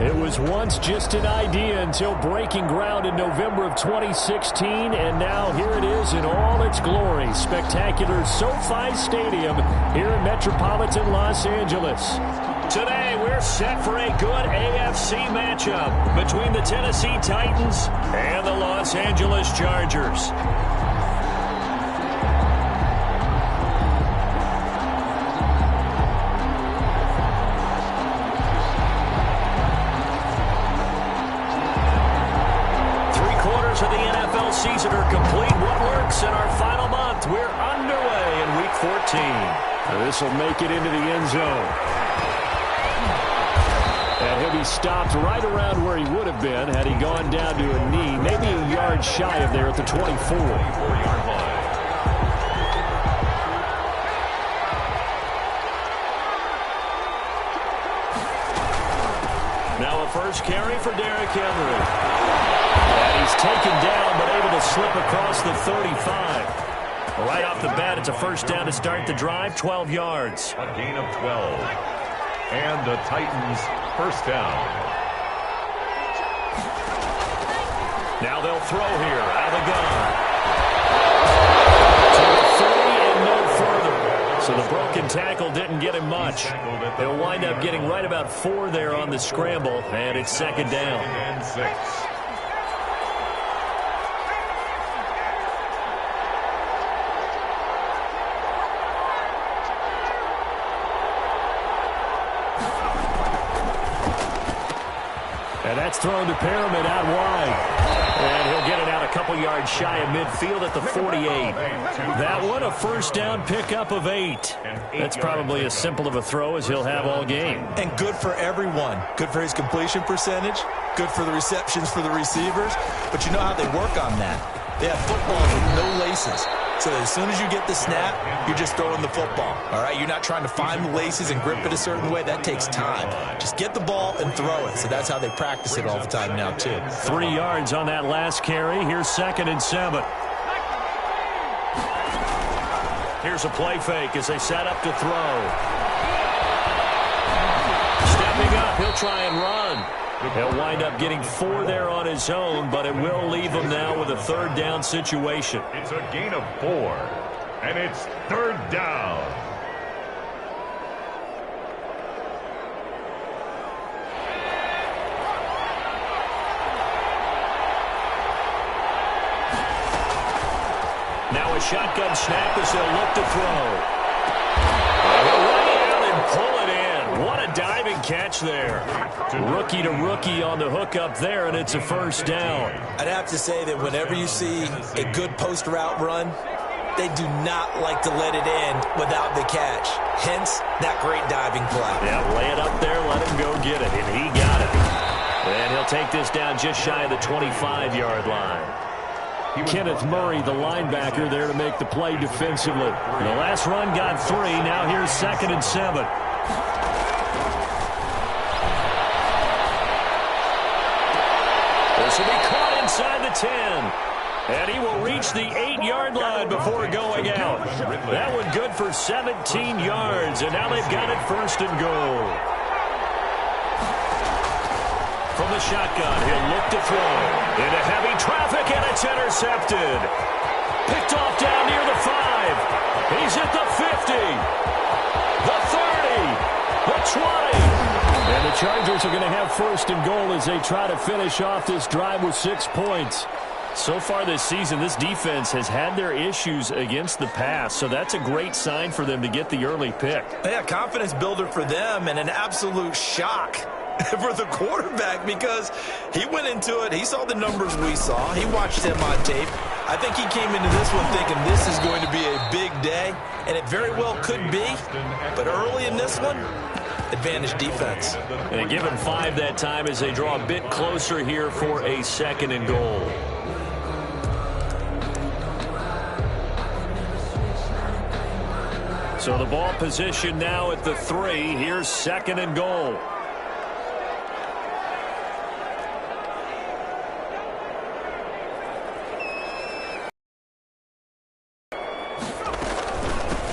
It was once just an idea until breaking ground in November of 2016, and now here it is in all its glory. Spectacular SoFi Stadium here in metropolitan Los Angeles. Today, we're set for a good AFC matchup between the Tennessee Titans and the Los Angeles Chargers. Of the NFL season are complete. What works in our final month? We're underway in Week 14. This will make it into the end zone. And he'll be stopped right around where he would have been had he gone down to a knee, maybe a yard shy of there at the 24. Now a first carry for Derrick Henry. And he's taken down, but able to slip across the 35. Right off the bat, it's a first down to start the drive, 12 yards. A gain of 12. And the Titans first down. Now they'll throw here out of the gun. To the 30 and no further. So the broken tackle didn't get him much. He'll wind up getting right about 4 there on the scramble, and it's second down. And 6. And that's thrown to Perriman out wide. And he'll get it out a couple yards shy of midfield at the 48. That one, a first down pickup of 8. That's probably as simple of a throw as he'll have all game. And good for everyone. Good for his completion percentage. Good for the receptions for the receivers. But you know how they work on that. They have footballs with no laces. So as soon as you get the snap, you're just throwing the football. All right, you're not trying to find the laces and grip it a certain way. That takes time. Just get the ball and throw it. So that's how they practice it all the time now, too. 3 yards on that last carry. Here's 2nd and 7. Here's a play fake as they set up to throw. Stepping up, he'll try and run. He'll wind up getting 4 there on his own, but it will leave him now with a third down situation. It's a gain of 4, and it's third down. Now a shotgun snap as they'll look to throw. He'll run it out and pull it in. What a diving catch there. Rookie to rookie on the hook up there, and it's a first down. I'd have to say that whenever you see a good post route run, they do not like to let it in without the catch. Hence, that great diving play. Yeah, lay it up there, let him go get it, and he got it. And he'll take this down just shy of the 25-yard line. Kenneth Murray, the linebacker, there to make the play defensively. The last run got 3. Now here's 2nd and 7. This will be caught inside the 10. And he will reach the 8-yard line before going out. That one good for 17 yards. And now they've got it first and goal. From the shotgun, he'll look to throw. Into heavy traffic, and it's intercepted. Picked off down near the 5. He's at the 50. The 30. The 20. And the Chargers are going to have first and goal as they try to finish off this drive with 6 points. So far this season, this defense has had their issues against the pass, so that's a great sign for them to get the early pick. Yeah, confidence builder for them and an absolute shock for the quarterback because he went into it. He saw the numbers we saw. He watched him on tape. I think he came into this one thinking this is going to be a big day, and it very well could be. But early in this one, advantage defense. And they give him 5 that time as they draw a bit closer here for a 2nd and goal. So the ball position now at the 3. Here's 2nd and goal.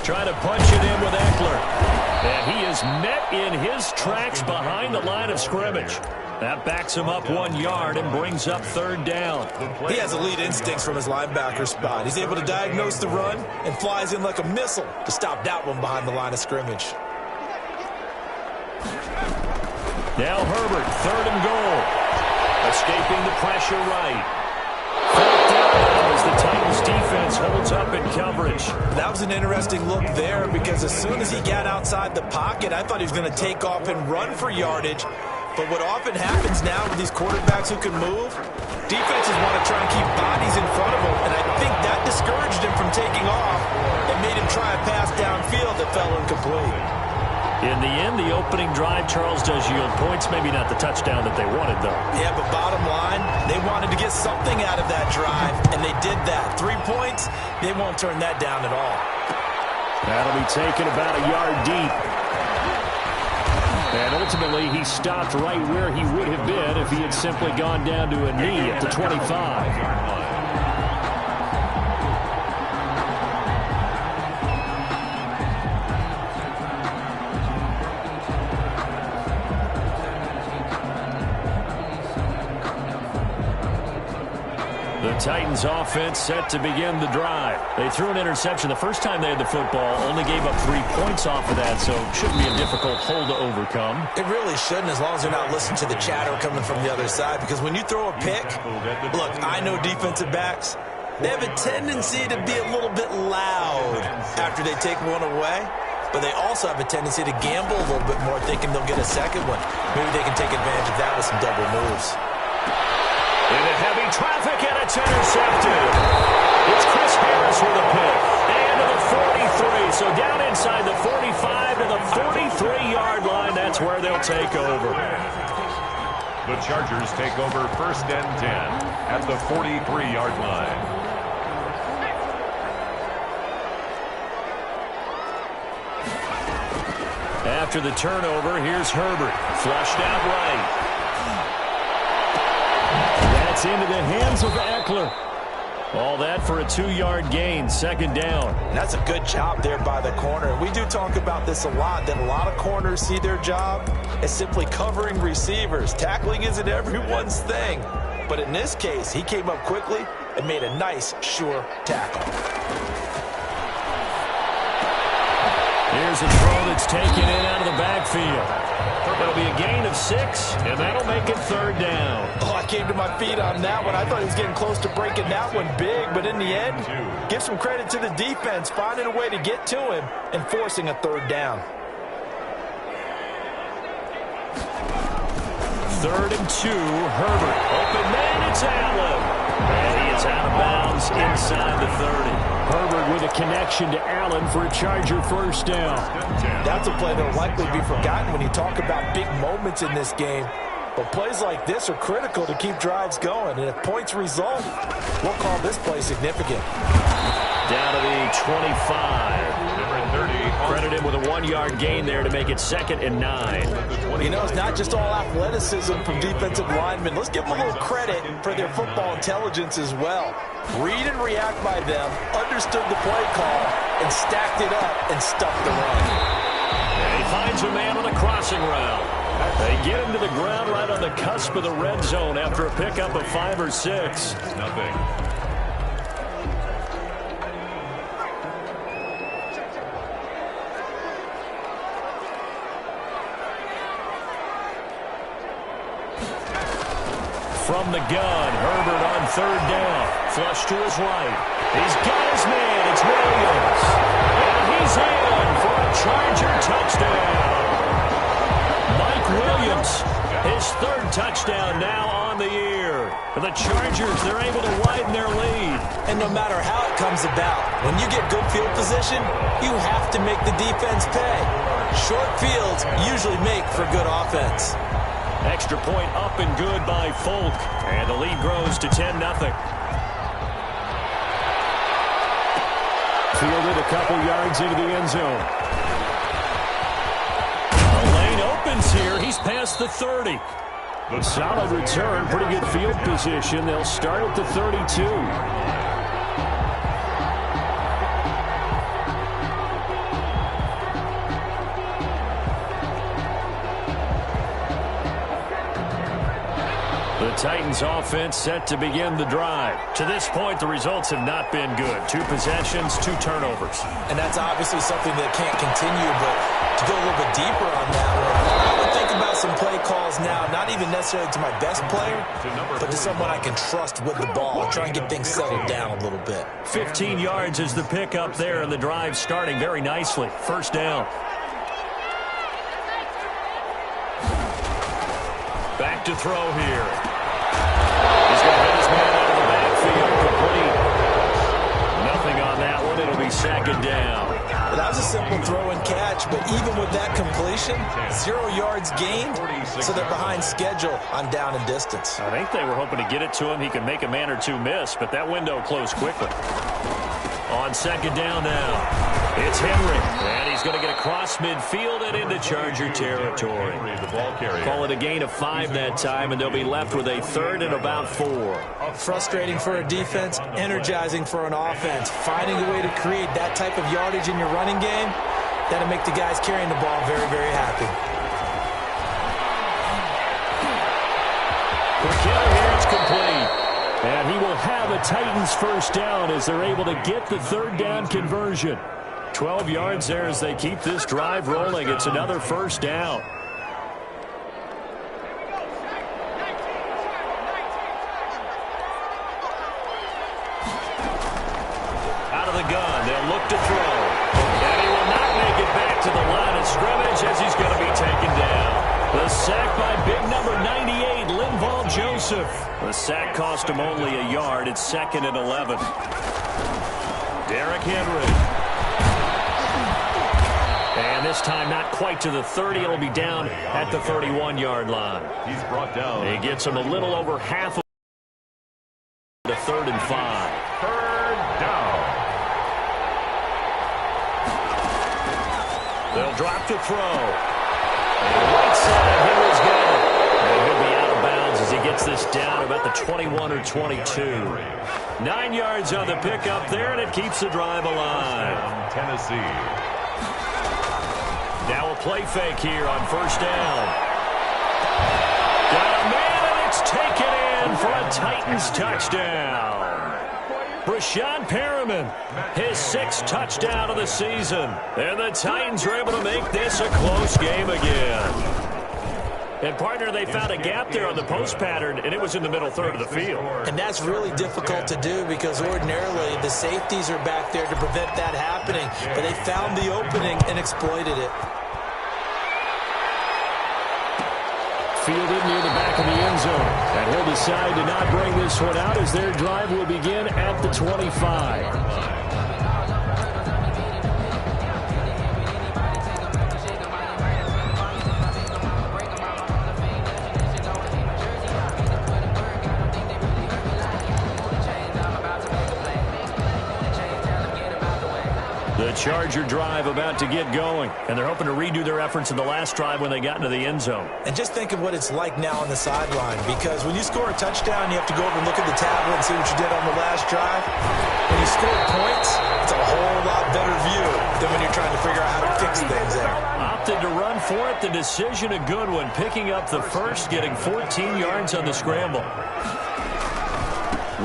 Trying to punch it in with Eckler. And he is met in his tracks behind the line of scrimmage. That backs him up 1 yard and brings up third down. He has elite instincts from his linebacker spot. He's able to diagnose the run and flies in like a missile to stop that one behind the line of scrimmage. Now Herbert, third and goal. Escaping the pressure right. Fourth down as the Titans defense holds up in coverage. That was an interesting look there because as soon as he got outside the pocket, I thought he was going to take off and run for yardage. But what often happens now with these quarterbacks who can move, defenses want to try and keep bodies in front of them, and I think that discouraged him from taking off and made him try a pass downfield that fell incomplete. In the end, the opening drive, Charles, does yield points. Maybe not the touchdown that they wanted, though. Yeah, but bottom line, they wanted to get something out of that drive, and they did that. 3 points, they won't turn that down at all. That'll be taken about a yard deep. And ultimately, he stopped right where he would have been if he had simply gone down to a knee at the 25. The Titans offense set to begin the drive. They threw an interception the first time they had the football, only gave up 3 points off of that, so it shouldn't be a difficult hole to overcome. It really shouldn't, as long as they're not listening to the chatter coming from the other side, because when you throw a pick, look, I know defensive backs, they have a tendency to be a little bit loud after they take one away, but they also have a tendency to gamble a little bit more, thinking they'll get a second one. Maybe they can take advantage of that with some double moves. Into heavy traffic, and it's intercepted. It's Chris Harris with a pick. And to the 43. So down inside the 45 to the 43-yard line. That's where they'll take over. The Chargers take over first and 10 at the 43-yard line. After the turnover, here's Herbert. Flushed out right. That's into the hands of Eckler. All that for a 2-yard gain, second down. And that's a good job there by the corner. We do talk about this a lot, that a lot of corners see their job as simply covering receivers. Tackling isn't everyone's thing. But in this case, he came up quickly and made a nice, sure tackle. Here's a throw that's taken in out of the backfield. It'll be a gain of 6, and that'll make it third down. Oh, I came to my feet on that one. I thought he was getting close to breaking that one big, but in the end, give some credit to the defense, finding a way to get to him and forcing a third down. Third and 2, Herbert. Open man, it's Allen. And he is out of bounds inside the 30. Herbert with a connection to Allen for a Charger first down. That's a play that will likely be forgotten when you talk about big moments in this game. But plays like this are critical to keep drives going. And if points result, we'll call this play significant. Down to the 25. Credit him with a 1-yard gain there to make it second and 9. You know, it's not just all athleticism from defensive linemen. Let's give them a little credit for their football intelligence as well. Read and react by them, understood the play call, and stacked it up and stuffed the run. And he finds a man on a crossing route. They get him to the ground right on the cusp of the red zone after a pickup of 5 or 6. Nothing. From the gun, Herbert on third down. Flush to his right. He's got his man. It's Williams. And he's in for a Charger touchdown. Mike Williams, his third touchdown now on the year. For the Chargers, they're able to widen their lead. And no matter how it comes about, when you get good field position, you have to make the defense pay. Short fields usually make for good offense. Extra point up and good by Folk. And the lead grows to 10-0. Fielded a couple yards into the end zone. The lane opens here. He's past the 30. Solid return. Pretty good field position. They'll start at the 32. Titans offense set to begin the drive. To this point, the results have not been good. 2 possessions, 2 turnovers. And that's obviously something that can't continue, but to go a little bit deeper on that one, I would think about some play calls now, not even necessarily to my best player, but to someone I can trust with the ball. Try and get things settled down a little bit. 15 yards is the pickup there, and the drive starting very nicely. First down. Back to throw here. He's going to hit his man out of the backfield. Complete. Nothing on that one. It'll be second down. That was a simple throw and catch, but even with that completion, 0 yards gained, so they're behind schedule on down and distance. I think they were hoping to get it to him. He could make a man or two miss, but that window closed quickly. On second down now, it's Henry, and he's going to get across midfield and into Charger territory. Call it a gain of 5 that time, and they'll be left with a third and about 4. Frustrating for a defense, energizing for an offense. Finding a way to create that type of yardage in your running game, that'll make the guys carrying the ball very, very happy. For Kittle here, it's complete. And he will have a Titans first down as they're able to get the third down conversion. 12 yards there as they keep this drive rolling. It's another first down. Out of the gun, they'll look to throw. And he will not make it back to the line of scrimmage as he's going to be taken down. The sack by big number 98, Linval Joseph. The sack cost him only a yard. It's 2nd and 11. Derrick Henry. And this time not quite to the 30. It'll be down at the 31-yard line. He's brought down. He gets him a little over half of the 3rd and 5. Third down. They'll drop to throw. Right side, Henry's got it. And he'll be out of bounds as he gets this down about the 21 or 22. 9 yards on the pickup there, and it keeps the drive alive. Tennessee. Now a play fake here on first down. Got a man, and it's taken in for a Titans touchdown. Brashad Perriman, his 6th touchdown of the season. And the Titans are able to make this a close game again. And, partner, they found a gap there on the post pattern, and it was in the middle third of the field. And that's really difficult to do because ordinarily the safeties are back there to prevent that happening. But they found the opening and exploited it. Fielded near the back of the end zone. And he'll decide to not bring this one out as their drive will begin at the 25. The Charger drive about to get going, and they're hoping to redo their efforts in the last drive when they got into the end zone. And just think of what it's like now on the sideline, because when you score a touchdown, you have to go over and look at the tablet and see what you did on the last drive. When you score points, it's a whole lot better view than when you're trying to figure out how to fix things there. Opted to run for it. The decision a good one, picking up the first, getting 14 yards on the scramble.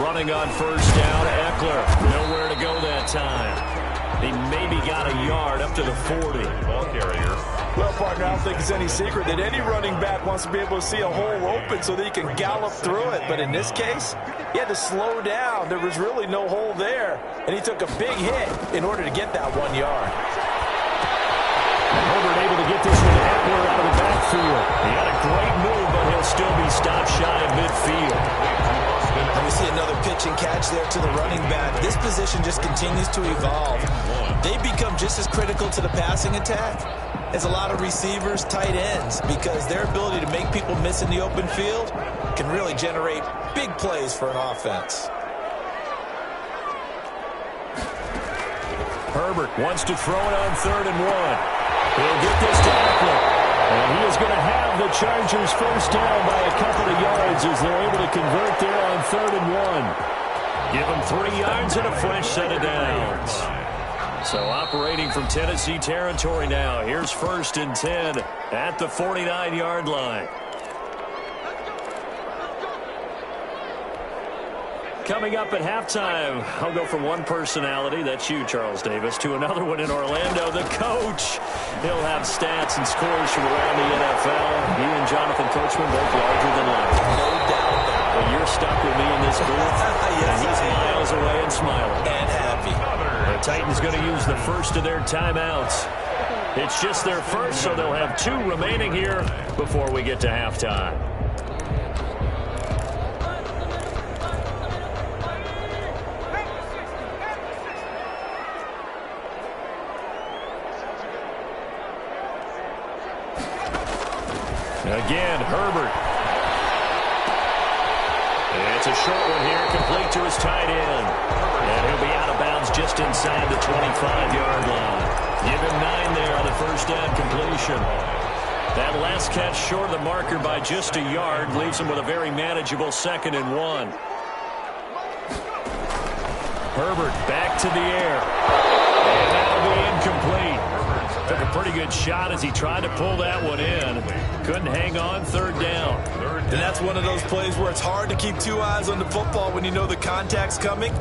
Running on first down, Eckler. Nowhere to go that time. He maybe got a yard up to the 40. Ball carrier. Well, partner, I don't think it's any secret that any running back wants to be able to see a hole open so that he can gallop through it. But in this case, he had to slow down. There was really no hole there. And he took a big hit in order to get that 1 yard. Herbert able to get this one to Eckler out of the backfield. He had a great move, but he'll still be stopped shy of midfield. And we see another pitch and catch there to the running back. This position just continues to evolve. They become just as critical to the passing attack as a lot of receivers, tight ends, because their ability to make people miss in the open field can really generate big plays for an offense. Herbert wants to throw it on 3rd and 1. He'll get this to Eckler. And he is going to have the Chargers first down by a couple of yards as they're able to convert there on 3rd and 1. Give them 3 yards and a fresh set of downs. So operating from Tennessee territory now. Here's 1st and 10 at the 49-yard line. Coming up at halftime, I'll go from one personality, that's you, Charles Davis, to another one in Orlando, the coach. He'll have stats and scores from around the NFL. He and Jonathan Coachman both larger than life. No doubt. But you're stuck with me in this booth, Yes, and he's miles away and smiling. And happy. The Titans going to use the first of their timeouts. It's just their first, so they'll have 2 remaining here before we get to halftime. Again, Herbert. It's a short one here, complete to his tight end. And he'll be out of bounds just inside the 25-yard line. Give him 9 there on the first down completion. That last catch short of the marker by just a yard leaves him with a very manageable 2nd and 1. Herbert back to the air. And that'll be incomplete. Took a pretty good shot as he tried to pull that one in. Couldn't hang on, 3rd down. And that's one of those plays where it's hard to keep 2 eyes on the football when you know the contact's coming,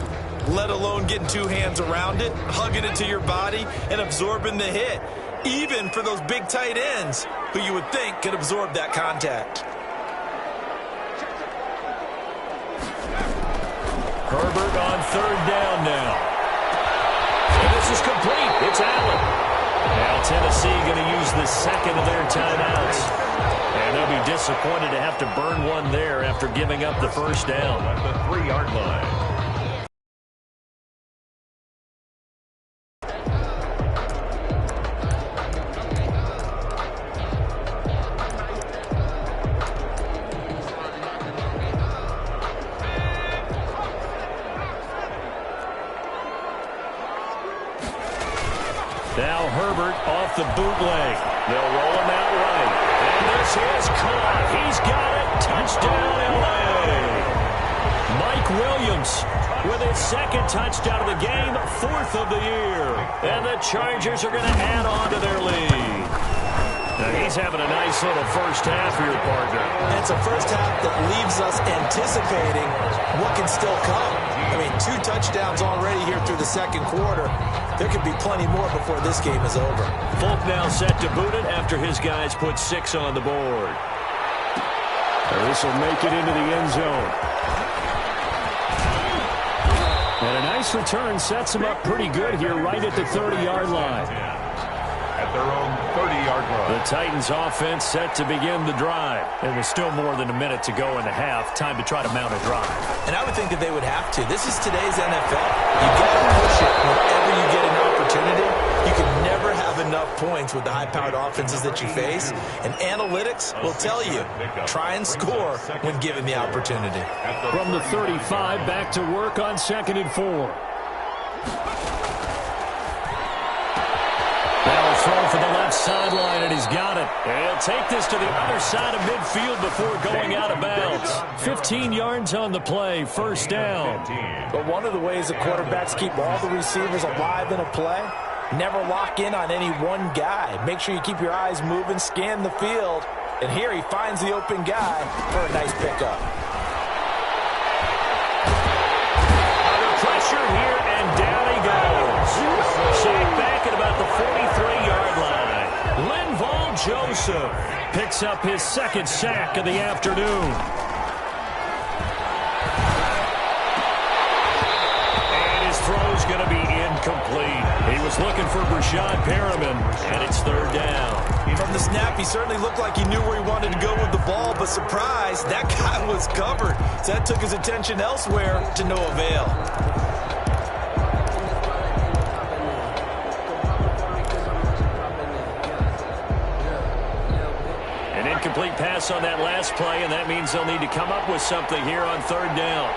let alone getting 2 hands around it, hugging it to your body, and absorbing the hit. Even for those big tight ends who you would think could absorb that contact. Herbert on 3rd down now. And this is complete. It's Allen. Now Tennessee going to use the 2nd of their timeouts. And they'll be disappointed to have to burn one there after giving up the first down. At the 3-yard line. Now Herbert off the bootleg. They'll roll him out right. And this is caught. He's got it. Touchdown, LA. Mike Williams with his 2nd touchdown of the game, 4th of the year. And the Chargers are going to add on to their lead. Now he's having a nice little first half here, partner. And it's a first half that leaves us anticipating what can still come. I mean, 2 touchdowns already here through the 2nd quarter. There could be plenty more before this game is over. Folk now set to boot it after his guys put 6 on the board. This will make it into the end zone. And a nice return sets him up pretty good here right at the 30-yard line. At their own 30-yard line. The Titans offense set to begin the drive. And there's still more than a minute to go in the half. Time to try to mount a drive. And I would think that they would have to. This is today's NFL. You got to push it whenever you get an opportunity. You can never have enough points with the high-powered offenses that you face. And analytics will tell you, try and score when given the opportunity. From the 35, back to work on 2nd and 4. Now throw for the left sideline, and he's got it. And he'll take this to the other side of midfield before going out of bounds. 15 yards on the play, 1st down. But one of the ways the quarterbacks keep all the receivers alive in a play, never lock in on any one guy. Make sure you keep your eyes moving, scan the field. And here he finds the open guy for a nice pickup. Under pressure here, and down he goes. Sacked back at about the 43-yard line. Linval Joseph picks up his 2nd sack of the afternoon. And his throw's going to be incomplete. He was looking for Brashad Perriman, and it's 3rd down. From the snap, he certainly looked like he knew where he wanted to go with the ball, but surprise, that guy was covered. So that took his attention elsewhere to no avail. An incomplete pass on that last play, and that means they'll need to come up with something here on 3rd down.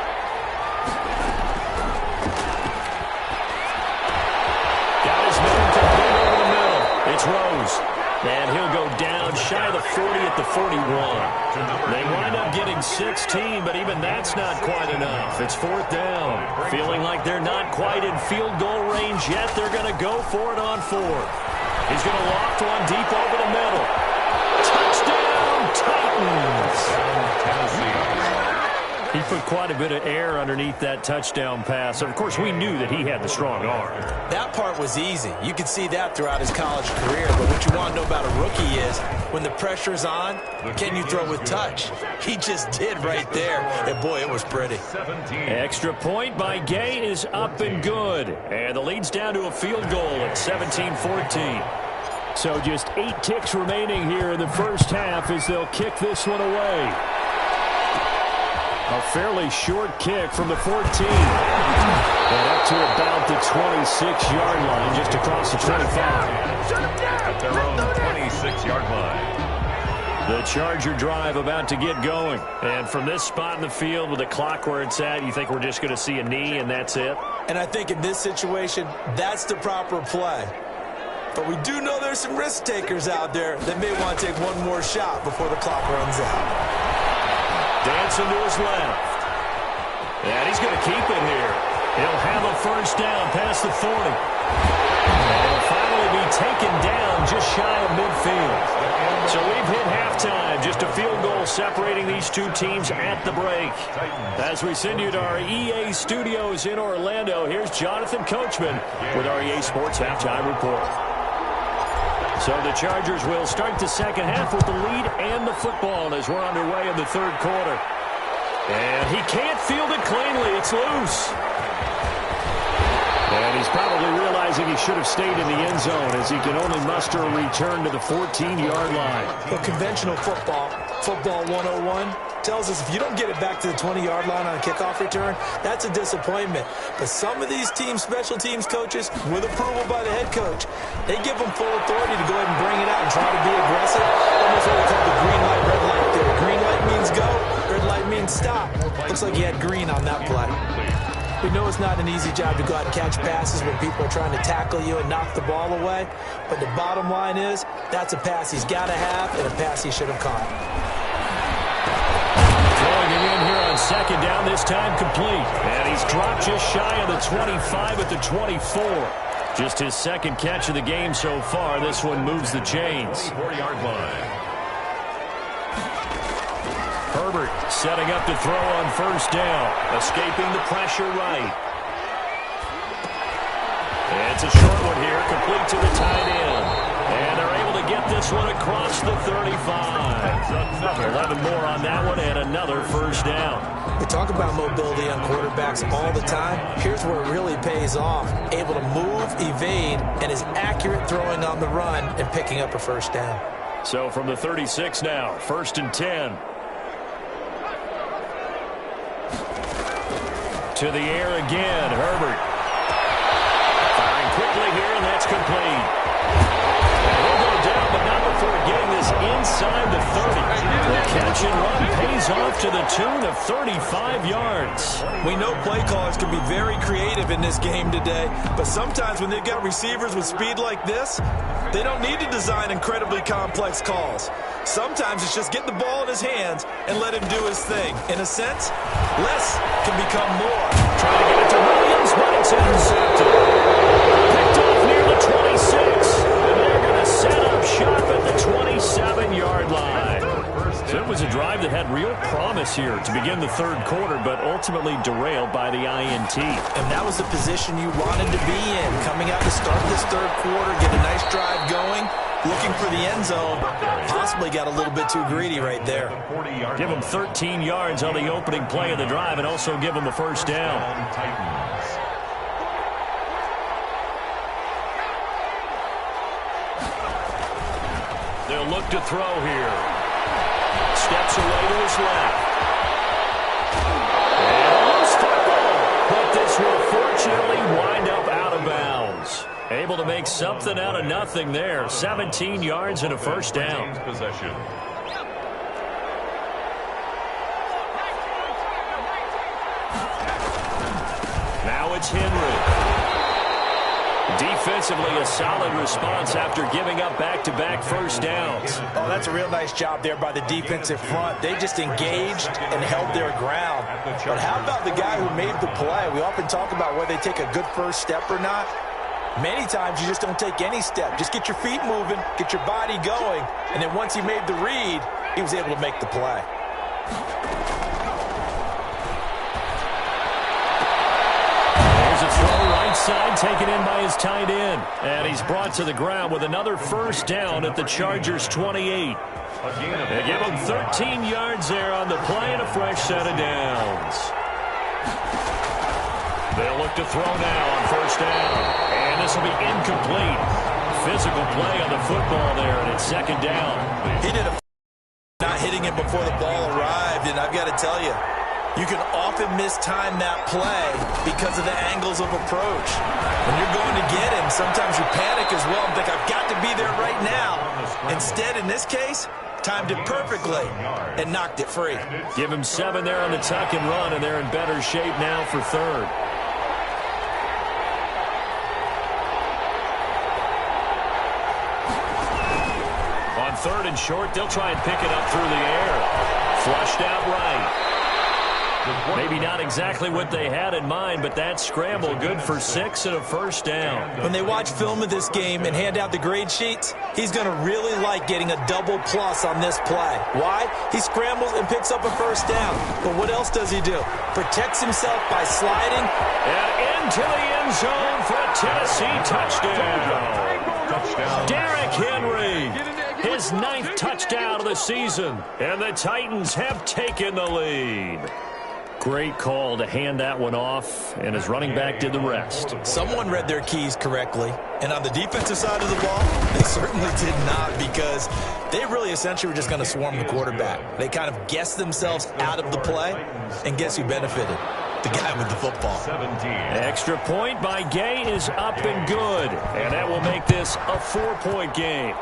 Got his man complete over the middle. It's Rose. And he'll go down shy of the 40 at the 41. They wind up getting 16, but even that's not quite enough. It's 4th down. Feeling like they're not quite in field goal range yet. They're going to go for it on 4th. He's going to loft one deep over the middle. Touchdown, Titans! He put quite a bit of air underneath that touchdown pass. Of course, we knew that he had the strong arm. That part was easy. You could see that throughout his college career. But what you want to know about a rookie is when the pressure's on, can you throw with touch? He just did right there. And, boy, it was pretty. Extra point by Gay is up and good. And the lead's down to a field goal at 17-14. So just 8 ticks remaining here in the first half as they'll kick this one away. A fairly short kick from the 14. And up to about the 26-yard line, just across the 25. At their own 26-yard line. The Charger drive about to get going. And from this spot in the field with the clock where it's at, you think we're just going to see a knee and that's it? And I think in this situation, that's the proper play. But we do know there's some risk takers out there that may want to take one more shot before the clock runs out. Dancing to his left. And he's going to keep it here. He'll have a first down past the 40. And he'll finally be taken down just shy of midfield. So we've hit halftime. Just a field goal separating these two teams at the break. As we send you to our EA studios in Orlando, here's Jonathan Coachman with our EA Sports Halftime Report. So the Chargers will start the second half with the lead and the football as we're underway in the third quarter. And he can't field it cleanly. It's loose. And he's probably realizing he should have stayed in the end zone as he can only muster a return to the 14-yard line. Well, conventional football 101, tells us if you don't get it back to the 20-yard line on a kickoff return, that's a disappointment. But some of these special teams coaches, with approval by the head coach, they give them full authority to go ahead and bring it out and try to be aggressive. Almost what we call the green light, red light there. Green light means go, red light means stop. Looks like he had green on that play. We know it's not an easy job to go out and catch passes when people are trying to tackle you and knock the ball away. But the bottom line is, that's a pass he's got to have and a pass he should have caught. Throwing it in here on second down, this time complete. And he's dropped just shy of the 25 at the 24. Just his second catch of the game so far. This one moves the chains. 4-yard line. Herbert setting up to throw on first down. Escaping the pressure right. It's a short one here, complete to the tight end. And they're able to get this one across the 35. 11 more on that one and another first down. We talk about mobility on quarterbacks all the time. Here's where it really pays off. Able to move, evade, and is accurate throwing on the run and picking up a first down. So from the 36 now, 1st and 10. To the air again, Herbert. Firing quickly here, and that's complete. And he'll go down, but not before getting this inside the 30. The catch and run pays off to the tune of 35 yards. We know play callers can be very creative in this game today, but sometimes when they've got receivers with speed like this, they don't need to design incredibly complex calls. Sometimes it's just get the ball in his hands and let him do his thing. In a sense, less can become more. Trying to get it to Williams, but it's intercepted. Picked off near the 26. And they're going to set up shop at the 27-yard line. So it was a drive that had real promise here to begin the third quarter, but ultimately derailed by the INT. And that was the position you wanted to be in. Coming out to start this third quarter, get a nice drive going. Looking for the end zone, possibly got a little bit too greedy right there. Give him 13 yards on the opening play of the drive and also give him a first down. They'll look to throw here. Steps away to his left. And a loose football, but this will fortunately wind up out of bounds. Able to make something out of nothing there. 17 yards and a first down. Possession. Now it's Henry. Defensively, a solid response after giving up back-to-back first downs. Oh, that's a real nice job there by the defensive front. They just engaged and held their ground. But how about the guy who made the play? We often talk about whether they take a good first step or not. Many times you just don't take any step. Just get your feet moving, get your body going, and then once he made the read, he was able to make the play. side taken in by his tight end. And he's brought to the ground with another first down at the Chargers' 28. They give him 13 yards there on the play and a fresh set of downs. They'll look to throw now on first down. And this will be incomplete. Physical play on the football there, and it's second down. He did not hitting it before the ball arrived, and I've got to tell you, you can often mistime that play because of the angles of approach. When you're going to get him, sometimes you panic as well and think, I've got to be there right now. Instead, in this case, timed it perfectly and knocked it free. Give him 7 there on the tuck and run, and they're in better shape now for third. On third and short, they'll try and pick it up through the air. Flushed out right. Maybe not exactly what they had in mind, but that scramble good for 6 and a first down. When they watch film of this game and hand out the grade sheets, he's going to really like getting a double plus on this play. Why? He scrambles and picks up a first down. But what else does he do? Protects himself by sliding. And into the end zone for a Tennessee touchdown. Derrick Henry, his 9th touchdown of the season. And the Titans have taken the lead. Great call to hand that one off, and his running back did the rest. Someone read their keys correctly, and on the defensive side of the ball, they certainly did not, because they really essentially were just going to swarm the quarterback. They kind of guessed themselves out of the play, and guess who benefited? The guy with the football. 17. Extra point by Gay is up and good, and that will make this a 4-point game.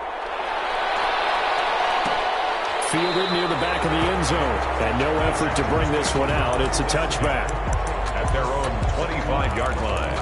Fielded near the back of the end zone, and no effort to bring this one out. It's a touchback. At their own 25-yard line.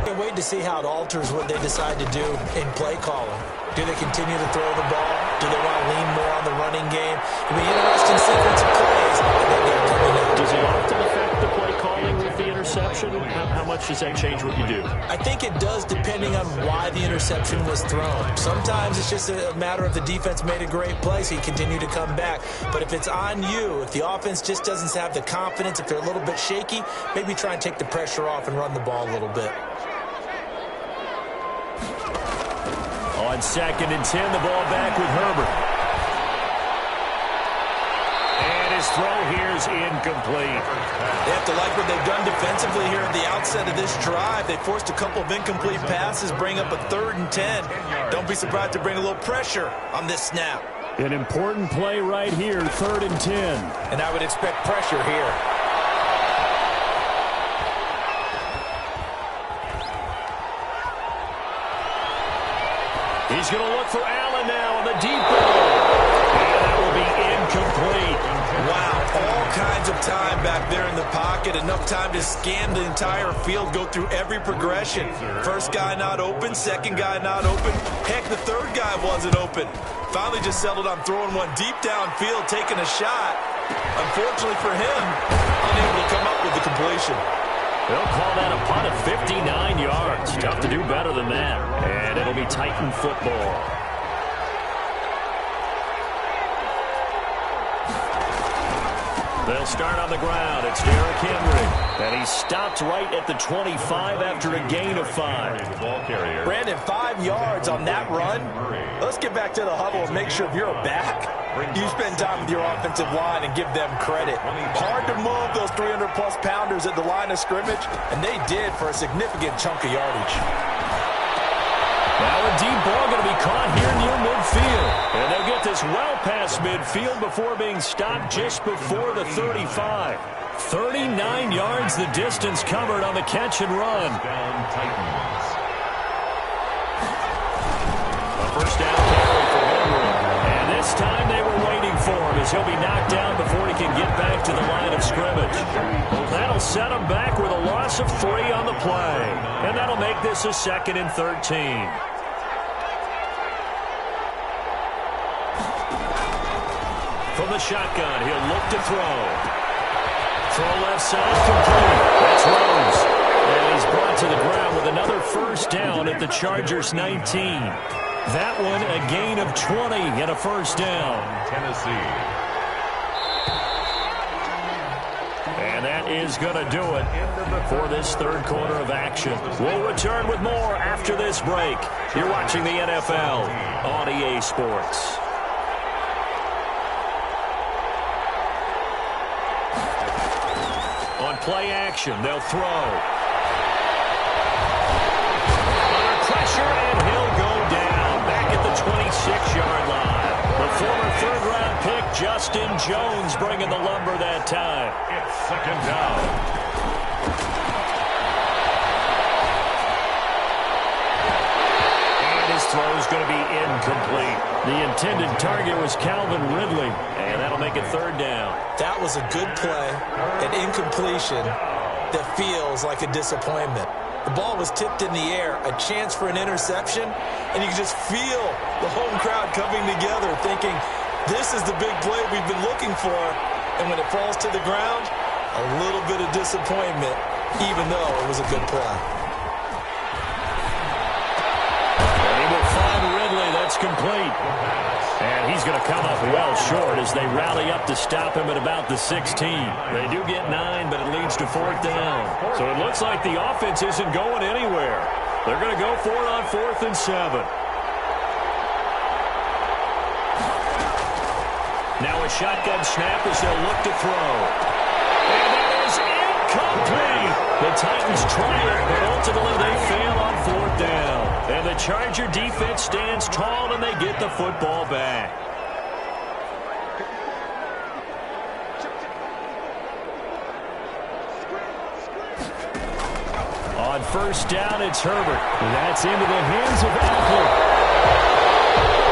Can't wait to see how it alters what they decide to do in play calling. Do they continue to throw the ball? Do they want to lean more on the running game? It'll be an interesting sequence of plays that they're coming up. Does it often affect the play calling with the interception? How much does that change what you do? I think it does, depending on why the interception was thrown. Sometimes it's just a matter of the defense made a great play, so you continue to come back. But if it's on you, if the offense just doesn't have the confidence, if they're a little bit shaky, maybe try and take the pressure off and run the ball a little bit. On 2nd and 10, the ball back with Herbert. And his throw here is incomplete. They have to like what they've done defensively here at the outset of this drive. They forced a couple of incomplete passes, bring up a 3rd and 10. Don't be surprised to bring a little pressure on this snap. An important play right here, 3rd and 10. And I would expect pressure here. He's going to look for Allen now on the deep ball. And that will be incomplete. Wow, all kinds of time back there in the pocket. Enough time to scan the entire field, go through every progression. First guy not open, second guy not open. Heck, the third guy wasn't open. Finally just settled on throwing one deep downfield, taking a shot. Unfortunately for him, unable to come up with the completion. They'll call that a punt of 59 yards. Tough to do better than that. And it'll be Titan football. They'll start on the ground. It's Derrick Henry. And he stopped right at the 25 after a gain of 5. Brandon, 5 yards on that run. Let's get back to the huddle and make sure if you're a back, you spend time with your offensive line and give them credit. Hard to move those 300-plus pounders at the line of scrimmage, and they did for a significant chunk of yardage. Now a deep ball going to be caught here near midfield. And they'll get this well past midfield before being stopped just before the 35. 39 yards the distance covered on the catch and run. A first down carry for Henry. And this time they were waiting for him as he'll be knocked down before he can get back to the line of scrimmage. That'll set him back with a loss of 3 on the play. And that'll make this a 2nd and 13. From the shotgun, he'll look to throw. Throw left side, complete. That's Rose. And he's brought to the ground with another first down the Chargers 19. That one a gain of 20 and a first down. Tennessee. And that is going to do it for this third quarter of action. We'll return with more after this break. You're watching the NFL on EA Sports. On play action, they'll throw. Under pressure, and he'll go down back at the 26-yard line. The former third-round pick, Justin Jones, bringing the lumber that time. It's second down. And his throw is going to be incomplete. The intended target was Calvin Ridley, and that'll make it third down. That was a good play, an incompletion that feels like a disappointment. The ball was tipped in the air, a chance for an interception, and you can just feel the home crowd coming together thinking, this is the big play we've been looking for. And when it falls to the ground, a little bit of disappointment, even though it was a good play. And he will find Ridley. That's complete. And he's going to come up well short as they rally up to stop him at about the 16. They do get 9, but it leads to fourth down. So it looks like the offense isn't going anywhere. They're going to go for it on 4th and 7. Now a shotgun snap as they'll look to throw. And that is incomplete. The Titans try it, but ultimately they fail on 4th down. And the Charger defense stands tall, and they get the football back. On first down, it's Herbert. That's into the hands of Eckler.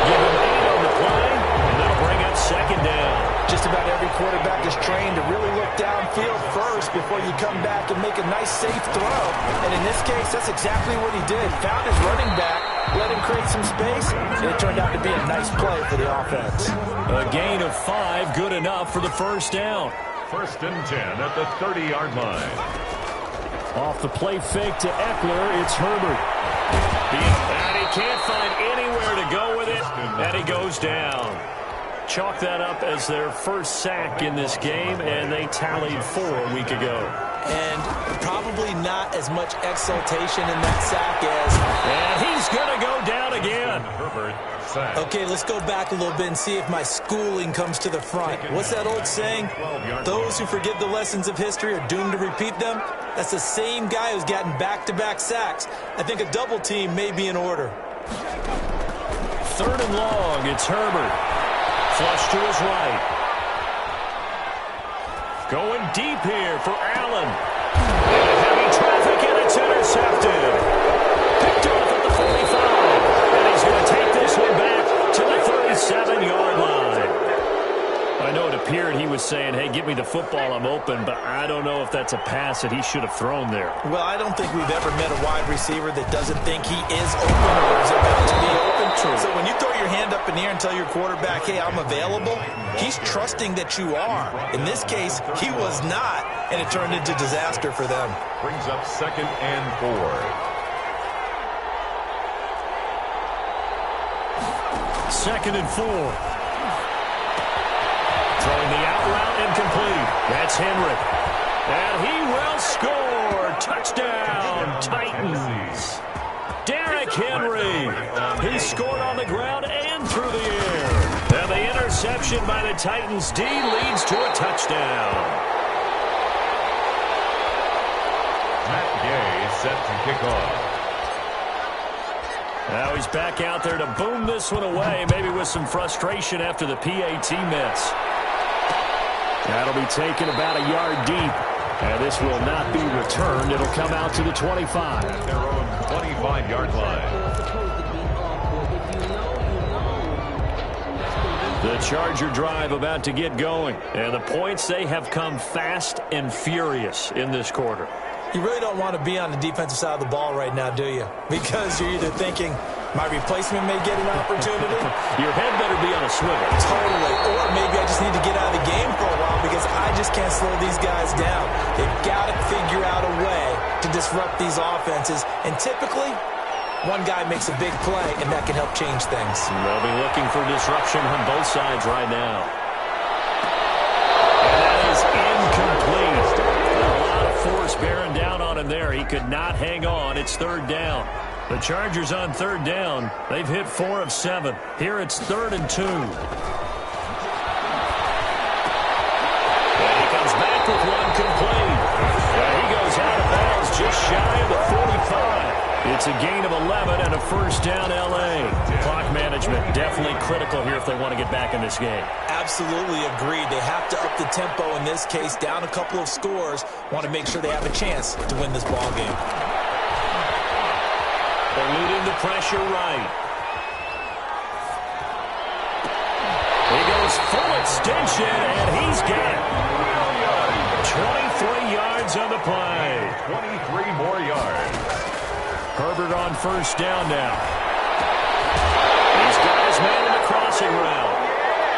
Give him 8 on the play, and that'll bring up second down. Just about every quarterback is trained to really look downfield first before you come back and make a nice, safe throw. And in this case, that's exactly what he did. Found his running back, let him create some space, and it turned out to be a nice play for the offense. A gain of 5, good enough for the first down. 1st and 10 at the 30-yard line. Off the play fake to Eckler, it's Herbert. And he can't find anywhere to go with it, and he goes down. Chalk that up as their first sack in this game, and they tallied 4 a week ago. And probably not as much exultation in that sack as... And he's going to go down again. Herbert, sack. Okay, let's go back a little bit and see if my schooling comes to the front. What's that old saying? Those who forget the lessons of history are doomed to repeat them. That's the same guy who's gotten back-to-back sacks. I think a double team may be in order. 3rd and long, it's Herbert. Flush to his right. Going deep here for Allen. And heavy traffic, and it's intercepted. Picked off at the 45. And he's going to take this one back to the 37-yard line. I know it appeared he was saying, hey, give me the football, I'm open, but I don't know if that's a pass that he should have thrown there. Well, I don't think we've ever met a wide receiver that doesn't think he is open or is about to be open. True. So when you throw your hand up in the air and tell your quarterback, hey, I'm available, he's trusting that you are. In this case, he was not, and it turned into disaster for them. Brings up 2nd and 4. 2nd and 4. Throwing the out route incomplete. That's Henry. And he will score. Touchdown, Titans. Derrick Henry. He scored on the ground and through the air. And the interception by the Titans D leads to a touchdown. Matt Gay set to kick off. Now he's back out there to boom this one away, maybe with some frustration after the PAT miss. That'll be taken about a yard deep. And this will not be returned. It'll come out to the 25. At their own 25-yard line. The Charger drive about to get going. And the points, they have come fast and furious in this quarter. You really don't want to be on the defensive side of the ball right now, do you? Because you're either thinking, my replacement may get an opportunity. Your head better be on a swivel. Totally. Or maybe I just need to get out of the game for a while because I just can't slow these guys down. They've got to figure out a way to disrupt these offenses. And typically, One guy makes a big play, and that can help change things. They'll be looking for disruption on both sides right now. And that is incomplete. A lot of force bearing down on him there. He could not hang on. It's third down. The Chargers on third down. They've hit 4 of 7. Here it's 3rd and 2. And he comes back with one complete. And he goes out of bounds just shy of the 45. It's a gain of 11 and a first down, LA. Clock management definitely critical here if they want to get back in this game. Absolutely agreed. They have to up the tempo in this case, down a couple of scores. Want to make sure they have a chance to win this ball game. Eluding the pressure right. He goes full extension, and he's got it. 23 yards on the play. 23 more yards. Herbert on first down now. He's got his man in the crossing route.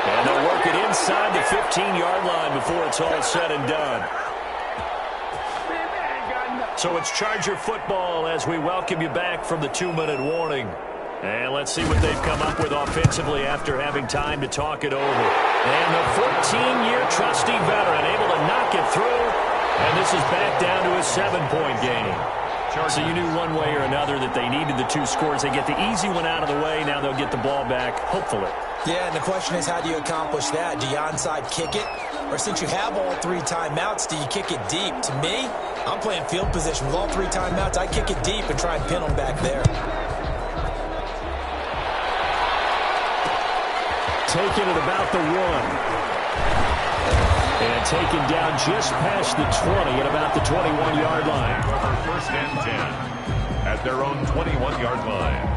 And they'll work it inside the 15-yard line before it's all said and done. So it's Charger football as we welcome you back from the 2-minute warning. And let's see what they've come up with offensively after having time to talk it over. And the 14-year trusty veteran able to knock it through. And this is back down to a 7-point game. So you knew one way or another that they needed the 2 scores. They get the easy one out of the way. Now they'll get the ball back, hopefully. Yeah, and the question is, how do you accomplish that? Do you onside kick it? Or since you have all 3 timeouts, do you kick it deep? To me, I'm playing field position with all 3 timeouts. I kick it deep and try and pin them back there. Taken at about the 1. And taken down just past the 20 at about the 21-yard line. First and 10 at their own 21-yard line.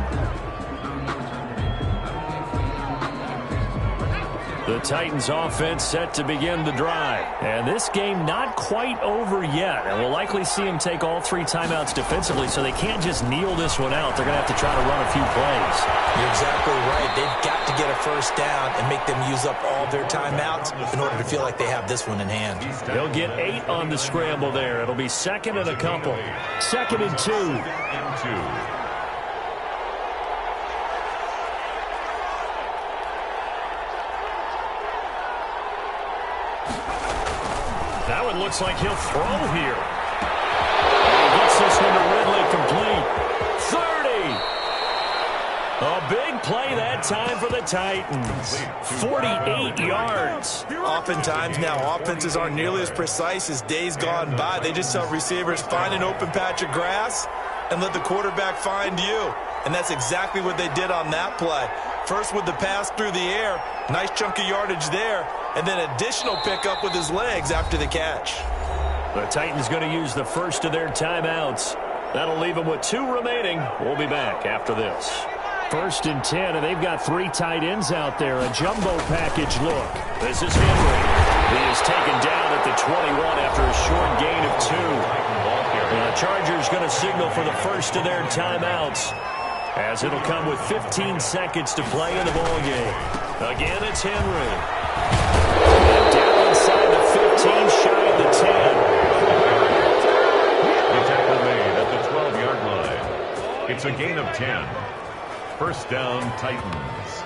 The Titans offense set to begin the drive. And this game not quite over yet. And we'll likely see them take all 3 timeouts defensively, so they can't just kneel this one out. They're going to have to try to run a few plays. You're exactly right. They've got to get a first down and make them use up all their timeouts in order to feel like they have this one in hand. They'll get 8 on the scramble there. It'll be 2nd and a couple. 2nd and 2. That one looks like he'll throw here. He gets this one to Ridley complete. 30. A big play that time for the Titans. 48 yards. Oftentimes now, offenses aren't nearly as precise as days gone by. They just tell receivers, find an open patch of grass and let the quarterback find you. And that's exactly what they did on that play. First with the pass through the air, nice chunk of yardage there, and then additional pickup with his legs after the catch. The Titans going to use the first of their timeouts. That'll leave them with 2 remaining. We'll be back after this. 1st and 10, and they've got 3 tight ends out there. A jumbo package look. This is Henry. He is taken down at the 21 after a short gain of 2. And the Chargers going to signal for the first of their timeouts, as it'll come with 15 seconds to play in the ballgame. Again, it's Henry. And down inside the 15, shy of the 10. The tackle made at the 12-yard line. It's a gain of 10. First down, Titans.